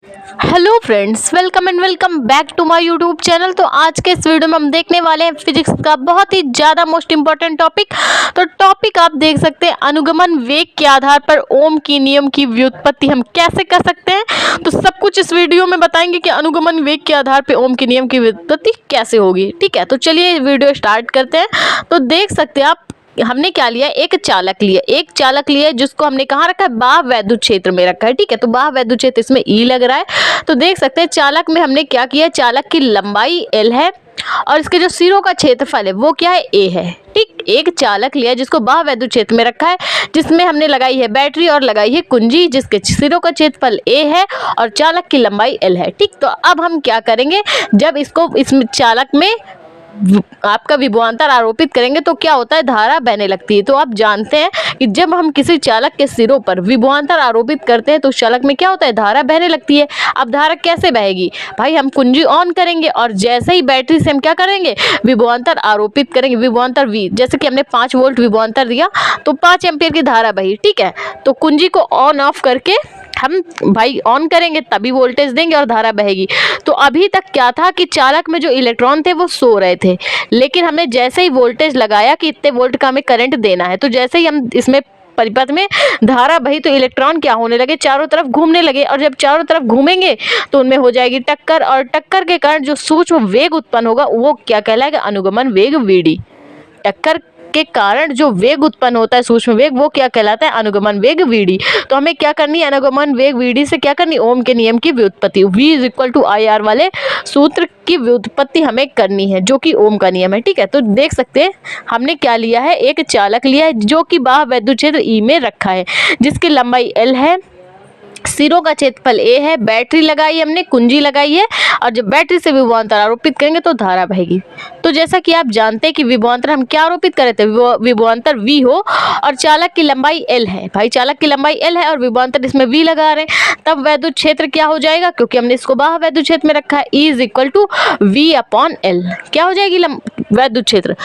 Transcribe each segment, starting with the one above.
Hello friends, welcome and welcome back to my YouTube channel. तो आज के इस वीडियो में हम देखने वाले हैं फिजिक्स का बहुत ही ज़्यादा मोस्ट इंपॉर्टेंट टॉपिक। तो टॉपिक आप देख सकते हैं, अनुगमन वेग के आधार पर ओम की नियम की व्युत्पत्ति हम कैसे कर सकते हैं। तो सब कुछ इस वीडियो में बताएंगे कि अनुगमन वेग के आधार पर ओम के नियम की व्युत्पत्ति कैसे होगी। ठीक है, तो चलिए वीडियो स्टार्ट करते हैं। तो देख सकते हैं आप, हमने क्या लिया, एक चालक लिया जिसको हमने कहाँ रखा है, बाह्य वैद्युत क्षेत्र में रखा है। ठीक है, तो बाह्य वैद्युत क्षेत्र इसमें ई लग रहा है। तो देख सकते हैं चालक में हमने क्या किया, चालक की लंबाई एल है और इसके जो सिरों का क्षेत्रफल है वो क्या है, ए है। ठीक, एक चालक लिया जिसको बाह्य वैद्युत क्षेत्र में रखा है, जिसमें हमने लगाई है बैटरी और लगाई है कुंजी, जिसके सिरों का क्षेत्रफल ए है और चालक की लंबाई एल है। ठीक, तो अब हम क्या करेंगे, जब इसको इसमें चालक में आपका विभवांतर आरोपित करेंगे तो क्या होता है, धारा बहने लगती है। तो आप जानते हैं कि जब हम किसी चालक के सिरों पर विभवांतर आरोपित करते हैं तो उस चालक में क्या होता है, धारा बहने लगती है। अब धारा कैसे बहेगी भाई, हम कुंजी ऑन करेंगे और जैसे ही बैटरी से हम क्या करेंगे, विभवांतर आरोपित करेंगे, विभवांतर वी, जैसे कि हमने 5 वोल्ट विभवांतर दिया तो 5 एम्पीयर की धारा बही। ठीक है, तो कुंजी को ऑन ऑफ करके हम भाई ऑन करेंगे तभी वोल्टेज देंगे और धारा बहेगी। तो अभी तक क्या था कि चालक में जो इलेक्ट्रॉन थे वो सो रहे थे, लेकिन हमने जैसे ही वोल्टेज लगाया कि इतने वोल्ट का हमें करंट देना है, तो जैसे ही हम इसमें परिपथ में धारा बही तो इलेक्ट्रॉन क्या होने लगे, चारों तरफ घूमने लगे। और जब चारों तरफ घूमेंगे तो उनमें हो जाएगी टक्कर, और टक्कर के कारण जो सूक्ष्म वेग उत्पन्न होगा वो क्या कहलाएगा, अनुगमन वेग वीडी। टक्कर के कारण जो वेग उत्पन्न होता है, सूक्ष्म वेग, वो क्या कहलाता है, अनुगमन वेग वीडी। तो हमें क्या करनी है, अनुगमन वेग वीडी से क्या करनी, ओम के नियम की व्युत्पत्ति, V is equal to I R वाले सूत्र की व्युत्पत्ति हमें करनी है, जो कि ओम का नियम है। ठीक है, तो देख सकते हैं हमने क्या लिया है, एक चालक लिया है जो कि बाह्य वैद्युत क्षेत्र ई में रखा है, जिसकी लंबाई एल है, सिरों का क्षेत्रफल ए है, बैटरी लगाई हमने, कुंजी लगाई है, और जब बैटरी से विभवांतर आरोपित करेंगे तो धारा बहेगी। तो जैसा कि आप जानते हैं कि विभवांतर हम क्या आरोपित कर रहे थे, विभवांतर V हो और चालक की लंबाई L है। भाई चालक की लंबाई L है और विभवांतर इसमें V लगा रहे हैं, तब वैद्युत क्षेत्र क्या हो जाएगा, क्योंकि हमने इसको बाह्य वैद्युत क्षेत्र में रखा है, E is equal to V upon L। क्या हो जाएगी, वैद्युत क्षेत्र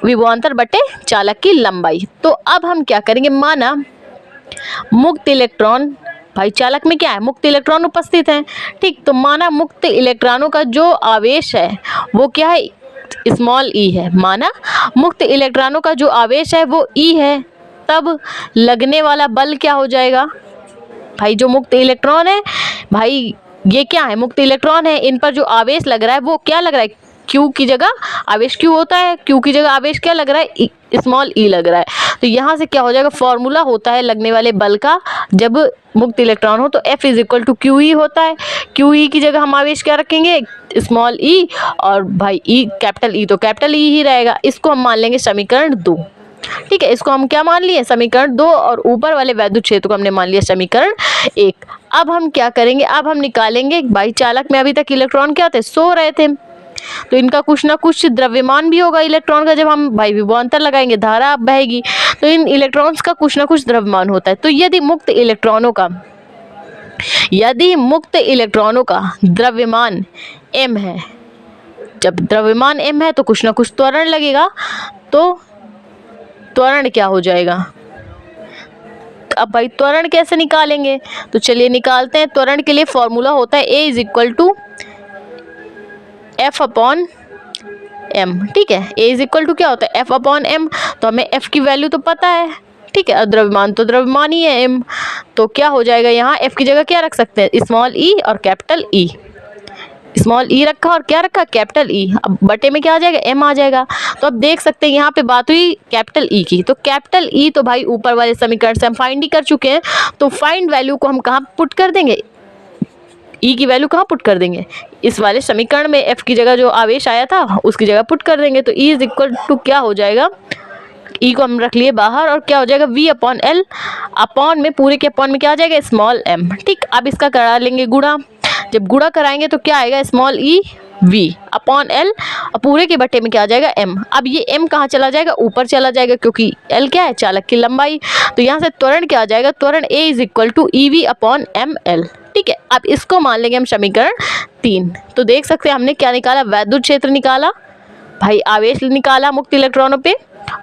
विभवांतर बटे चालक की लंबाई। तो अब हम क्या करेंगे, माना मुक्त इलेक्ट्रॉन, भाई चालक में क्या है, मुक्त इलेक्ट्रॉन उपस्थित हैं। ठीक, तो माना मुक्त इलेक्ट्रॉनों का जो आवेश है वो क्या है, स्मॉल ई है। माना मुक्त इलेक्ट्रॉनों का जो आवेश है वो ई है, तब लगने वाला बल क्या हो जाएगा, भाई जो मुक्त इलेक्ट्रॉन है, भाई ये क्या है, मुक्त इलेक्ट्रॉन है, इन पर जो आवेश लग रहा है वो क्या लग रहा है, क्यू की जगह आवेश क्यू होता है, क्यू की जगह आवेश क्या लग रहा है, स्मॉल ई लग रहा है। तो यहाँ से क्या हो जाएगा, फॉर्मूला होता है लगने वाले बल का जब मुक्त इलेक्ट्रॉन हो, तो F is equal to Q E होता है। क्यू ई की जगह हम आवेश क्या रखेंगे, स्मॉल ई, और भाई ई कैपिटल ई, तो कैपिटल ई ही रहेगा। इसको हम मान लेंगे समीकरण 2। ठीक है, इसको हम क्या मान लिए, समीकरण 2, और ऊपर वाले वैद्युत क्षेत्र को हमने मान लिया समीकरण 1। अब हम क्या करेंगे, अब हम निकालेंगे, भाई चालक में अभी तक इलेक्ट्रॉन क्या थे, सो रहे थे, तो इनका कुछ ना कुछ द्रव्यमान भी होगा इलेक्ट्रॉन का। जब हम भाई विभवांतर लगाएंगे धारा बहेगी, तो इन इलेक्ट्रॉन्स का कुछ ना कुछ द्रव्यमान होता है। तो यदि मुक्त इलेक्ट्रॉनों का द्रव्यमान m है, जब द्रव्यमान m है तो कुछ ना कुछ त्वरण लगेगा, तो त्वरण क्या हो जाएगा। अब भाई त्वरण कैसे निकालेंगे, तो चलिए निकालते हैं। त्वरण के लिए फॉर्मूला होता है A is equal to F upon M। ठीक है, A इज इक्वल टू क्या होता है, F अपॉन M। तो हमें F की वैल्यू तो पता है, ठीक है, द्रव्यमान तो द्रव्यमान ही है M, तो क्या हो जाएगा, यहाँ F की जगह क्या रख सकते हैं, स्मॉल ई और कैपिटल ई। स्मॉल ई रखा और क्या रखा, कैपिटल ई। अब बटे में क्या आ जाएगा, M आ जाएगा। तो अब देख सकते हैं यहाँ पे बात हुई कैपिटल ई की, तो कैपिटल ई तो भाई ऊपर वाले समीकरण से हम फाइंड ही कर चुके हैं, तो फाइंड वैल्यू को हम कहाँ पुट कर देंगे, ई की वैल्यू कहाँ पुट कर देंगे, इस वाले समीकरण में F की जगह जो आवेश आया था उसकी जगह पुट कर देंगे। तो E इज इक्वल टू क्या हो जाएगा, E को हम रख लिए बाहर, और क्या हो जाएगा, V अपॉन L, अपॉन में पूरे के अपॉन में क्या आ जाएगा, स्मॉल m। ठीक, अब इसका करा लेंगे गुणा, जब गुणा कराएंगे तो क्या आएगा, स्मॉल ई V अपॉन L, और पूरे के बटे में क्या आ जाएगा, M। अब ये M कहाँ चला जाएगा, ऊपर चला जाएगा, क्योंकि L क्या है, चालक की लंबाई। तो यहाँ से त्वरण क्या आ जाएगा, त्वरण A is equal to EV upon ML। ठीक है, अब इसको मान लेंगे हम समीकरण 3। तो देख सकते हैं हमने क्या निकाला, वैद्युत क्षेत्र निकाला, भाई आवेश निकाला मुक्त इलेक्ट्रॉनों पे,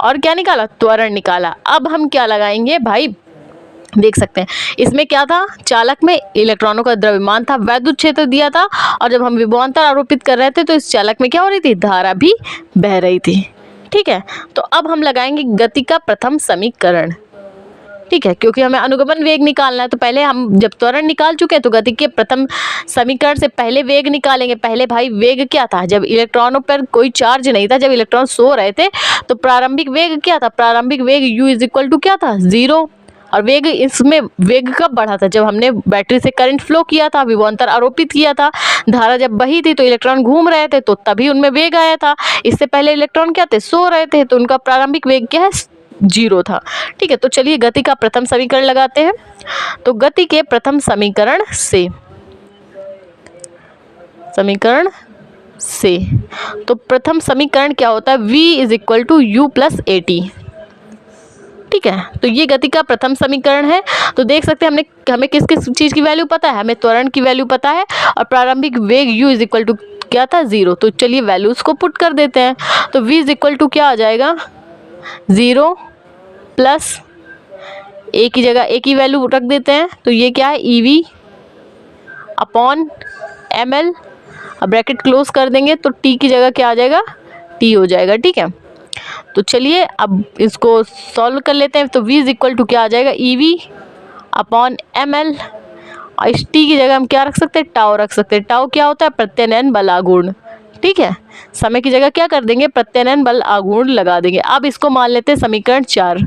और क्या निकाला, त्वरण निकाला। अब हम क्या लगाएंगे भाई, देख सकते हैं इसमें क्या था, चालक में इलेक्ट्रॉनों का द्रव्यमान था, वैद्युत क्षेत्र दिया था, और जब हम विभवांतर आरोपित कर रहे थे तो इस चालक में क्या हो रही थी, धारा भी बह रही थी। ठीक है, तो अब हम लगाएंगे गति का प्रथम समीकरण। ठीक है, क्योंकि हमें अनुगमन वेग निकालना है, तो पहले हम जब त्वरण निकाल चुके हैं तो गति के प्रथम समीकरण से पहले वेग निकालेंगे। पहले भाई वेग क्या था, जब इलेक्ट्रॉनों पर कोई चार्ज नहीं था, जब इलेक्ट्रॉन सो रहे थे, तो प्रारंभिक वेग क्या था, प्रारंभिक वेग u इज इक्वल टू क्या था, 0। और वेग इसमें वेग कब बढ़ा था, जब हमने बैटरी से करंट फ्लो किया था, विभवांतर आरोपित किया था, धारा जब बही थी तो इलेक्ट्रॉन घूम रहे थे, तो तभी उनमें वेग आया था। इससे पहले इलेक्ट्रॉन क्या थे, सो रहे थे, तो उनका प्रारंभिक वेग क्या है, 0 था। ठीक है, तो चलिए गति का प्रथम समीकरण लगाते हैं। तो गति के प्रथम समीकरण से तो प्रथम समीकरण क्या होता है, v is equal to U plus A T. ठीक है, तो ये गति का प्रथम समीकरण है। तो देख सकते हैं हमें किस किस चीज़ की वैल्यू पता है, हमें त्वरण की वैल्यू पता है और प्रारंभिक वेग u इज इक्वल टू क्या था, 0। तो चलिए वैल्यूज को पुट कर देते हैं। तो v इज इक्वल टू क्या आ जाएगा, 0 प्लस ए की जगह ए की वैल्यू रख देते हैं, तो ये क्या है, EV अपॉन ml, अब ब्रैकेट क्लोज कर देंगे तो t की जगह क्या आ जाएगा, t हो जाएगा। ठीक है, तो चलिए अब इसको सॉल्व कर लेते हैं। तो v इज इक्वल टू क्या आ जाएगा, EV अपॉन ml, और इस t की जगह हम क्या रख सकते हैं, टाउ रख सकते हैं। टाउ क्या होता है, प्रत्यानयन बल आघूर्ण। ठीक है, समय की जगह क्या कर देंगे, प्रत्यानयन बल आघूर्ण लगा देंगे। अब इसको मान लेते हैं समीकरण 4।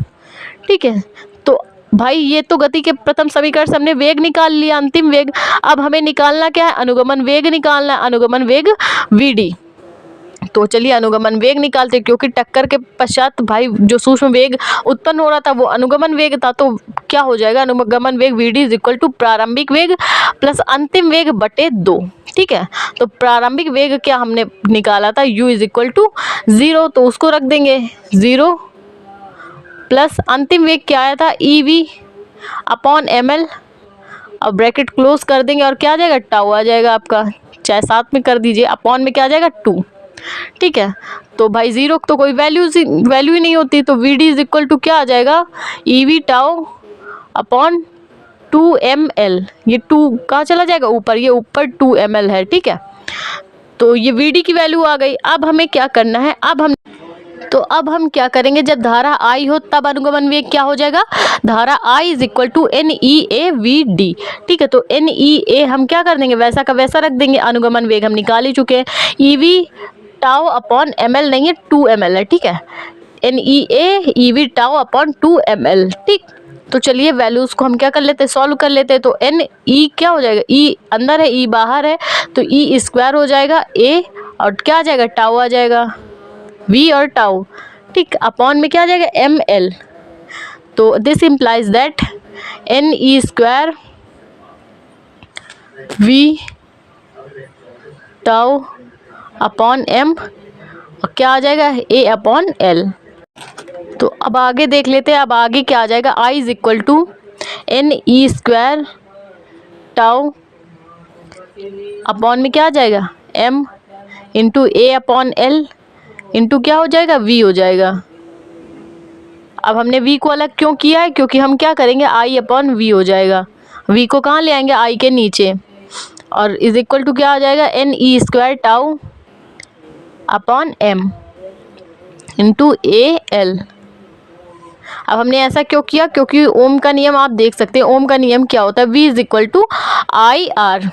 ठीक है, तो भाई ये तो गति के प्रथम समीकरण से हमने वेग निकाल लिया, अंतिम वेग। अब हमें निकालना क्या है, अनुगमन वेग निकालना है, अनुगमन वेग vd। तो चलिए अनुगमन वेग निकालते हैं, क्योंकि टक्कर के पश्चात भाई जो सूक्ष्म वेग उत्पन्न हो रहा था वो अनुगमन वेग था, तो क्या हो जाएगा, अनुगमन वेग vd इज इक्वल टू प्रारंभिक वेग प्लस अंतिम वेग बटे 2। ठीक है, तो प्रारंभिक वेग क्या हमने निकाला था, u इज इक्वल टू 0, तो उसको रख देंगे 0 प्लस अंतिम वेग क्या आया था, EV अपॉन ml, अब ब्रैकेट क्लोज कर देंगे और क्या आ जाएगा, टाउ आ जाएगा आपका, चाहे साथ में कर दीजिए, अपॉन में क्या आ जाएगा, 2। ठीक है, तो भाई 0 तो कोई वैल्यू ही नहीं होती, तो vd इज इक्वल टू क्या आ जाएगा, EV टाउ अपॉन 2ml, ये 2 कहाँ चला जाएगा, ऊपर, ये ऊपर 2ml है। ठीक है, तो ये vd की वैल्यू आ गई। अब हमें क्या करना है, अब हम क्या करेंगे, जब धारा I हो तब अनुगमन वेग क्या हो जाएगा, धारा I is equal to NEAVD। ठीक है, तो NEA हम क्या कर देंगे, वैसा का वैसा रख देंगे, अनुगमन वेग हम निकाल ही चुके हैं, EV टाउ अपॉन ml नहीं है, 2ml है। ठीक है, NEA EV tau upon 2ml। ठीक, तो चलिए वैल्यूज को हम क्या कर लेते हैं, सॉल्व कर लेते हैं। तो NE क्या हो जाएगा, E अंदर है, E बाहर है, तो E स्क्वायर हो जाएगा A, और क्या आ जाएगा, टाउ आ जाएगा, v और टाउ। ठीक, अपॉन में क्या आ जाएगा, ml, तो this implies that NE square v tau upon m, और क्या आ जाएगा, a अपॉन l। तो अब आगे देख लेते हैं, अब आगे क्या आ जाएगा, I is equal to NE square tau upon में क्या आ जाएगा, m into a upon l into क्या हो जाएगा, v हो जाएगा। अब हमने v को अलग क्यों किया है, क्योंकि हम क्या करेंगे, I अपॉन v हो जाएगा, v को कहाँ ले आएंगे, I के नीचे, और इज इक्वल टू क्या आ जाएगा, NE square tau upon m into AL। अब हमने ऐसा क्यों किया, क्योंकि ओम का नियम आप देख सकते हैं, ओम का नियम क्या होता है, v is equal to IR,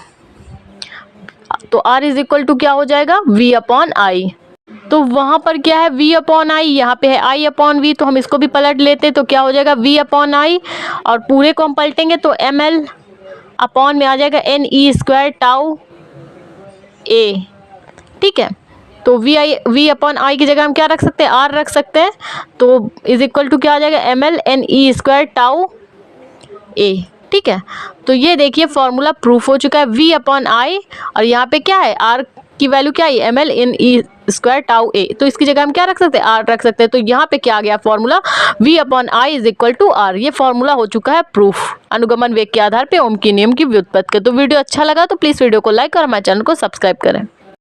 तो R इज इक्वल टू क्या हो जाएगा, v अपॉन I। तो वहाँ पर क्या है, v अपॉन आई, यहाँ पे है i अपॉन v, तो हम इसको भी पलट लेते हैं, तो क्या हो जाएगा, v अपॉन आई, और पूरे को हम पलटेंगे तो ml अपॉन में आ जाएगा NE स्क्वायर टाउ a। ठीक है, तो v अपॉन आई की जगह हम क्या रख सकते हैं, r रख सकते हैं, तो इज इक्वल टू क्या आ जाएगा, ml NE square tau a। ठीक है, तो ये देखिए फॉर्मूला प्रूफ हो चुका है, v अपॉन आई, और यहाँ पे क्या है, r की वैल्यू क्या है, ml NE square tau a, तो इसकी जगह हम क्या रख सकते हैं, r रख सकते हैं। तो यहाँ पे क्या आ गया formula, v upon I is equal to r। ये फॉर्मूला हो चुका है प्रूफ अनुगमन वेग के आधार पे ओम के नियम की व्युत्पत्ति का। तो वीडियो अच्छा लगा तो प्लीज़ वीडियो को लाइक और हमारे चैनल को सब्सक्राइब करें।